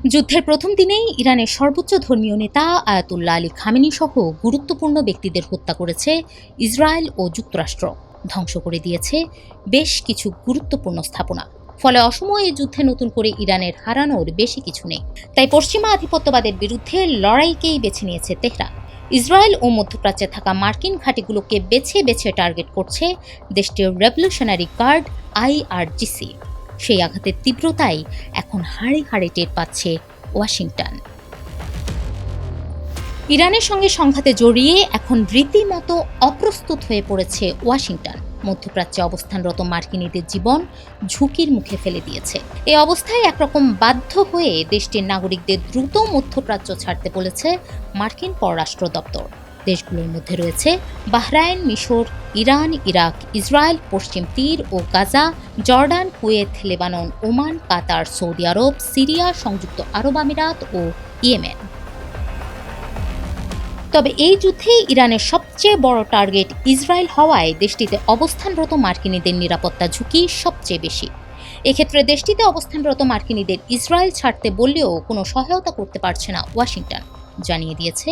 যুদ্ধের প্রথম দিনেই ইরানের সর্বোচ্চ ধর্মীয় নেতা আয়াতুল্লাহ আলী খামেনি সহ গুরুত্বপূর্ণ ব্যক্তিদের হত্যা করেছে ইসরায়েল ও যুক্তরাষ্ট্র, ধ্বংস করে দিয়েছে বেশ কিছু গুরুত্বপূর্ণ স্থাপনা। ফলে অসময়ে এই যুদ্ধে নতুন করে ইরানের হারানোর বেশি কিছু নেই। তাই পশ্চিমা আধিপত্যবাদের বিরুদ্ধে লড়াইকেই বেছে নিয়েছে তেহরান। ইসরায়েল ও মধ্যপ্রাচ্যে থাকা মার্কিন ঘাঁটিগুলোকে বেছে বেছে টার্গেট করছে দেশটির রেভলিউশনারি গার্ড IRGC। সেই আঘাতের তীব্রতাই এখন হাড়ে হাড়ে টের পাচ্ছে ওয়াশিংটন। ইরানের সঙ্গে সংঘাতে জড়িয়ে এখন রীতিমতো অপ্রস্তুত হয়ে পড়েছে ওয়াশিংটন। মধ্যপ্রাচ্যে অবস্থানরত মার্কিনীদের জীবন ঝুঁকির মুখে ফেলে দিয়েছে। এই অবস্থায় একরকম বাধ্য হয়ে দেশটির নাগরিকদের দ্রুত মধ্যপ্রাচ্য ছাড়তে বলেছে মার্কিন পররাষ্ট্র দপ্তর। দেশগুলোর মধ্যে রয়েছে বাহরাইন, মিশর, ইরান, ইরাক, ইসরায়েল, পশ্চিম তীর ও Gaza, Jordan, Kuwait, Lebanon, Oman, Qatar, Saudi Arab, Syria, সংযুক্ত আরব আমিরাত ও ইয়েমেন। তবে এই যুদ্ধে ইরানের সবচেয়ে বড় টার্গেট ইসরায়েল হওয়ায় দেশটিতে অবস্থানরত মার্কিনীদের নিরাপত্তা ঝুঁকি সবচেয়ে বেশি। এক্ষেত্রে দেশটিতে অবস্থানরত মার্কিনীদের ইসরায়েল ছাড়তে বললেও কোনো সহায়তা করতে পারছে না ওয়াশিংটন। জানিয়ে দিয়েছে,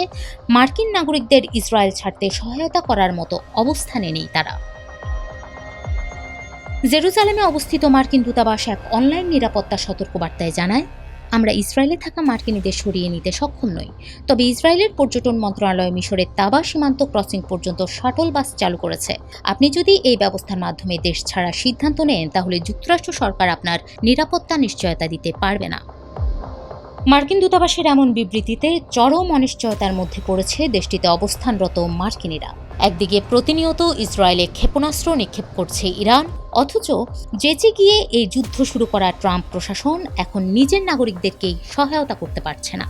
মার্কিন নাগরিকদের ইসরায়েল ছাড়তে সহায়তা করার মতো অবস্থানে নেই তারা। জেরুজালেমে অবস্থিত মার্কিন দূতাবাস এক অনলাইন নিরাপত্তা সতর্কবার্তায় জানায়, আমরা ইসরায়েলে থাকা মার্কিনীদের সরিয়ে নিতে সক্ষম নই। তবে ইসরায়েলের পর্যটন মন্ত্রণালয় মিশরের তাবা সীমান্ত ক্রসিং পর্যন্ত শাটল বাস চালু করেছে। আপনি যদি এই ব্যবস্থার মাধ্যমে দেশ ছাড়ার সিদ্ধান্ত নেন, তাহলে যুক্তরাষ্ট্র সরকার আপনার নিরাপত্তা নিশ্চয়তা দিতে পারবে না। মার্কিন দূতাবাসের এমন বিবৃতিতে চরম অনিশ্চয়তার মধ্যে পড়েছে দেশটিতে অবস্থানরত মার্কিনীরা। একদিকে প্রতিনিয়ত ইসরায়েলে ক্ষেপণাস্ত্র নিক্ষেপ করছে ইরান, অথচ যেচে গিয়ে এই যুদ্ধ শুরু করা ট্রাম্প প্রশাসন এখন নিজের নাগরিকদেরকেই সহায়তা করতে পারছে না।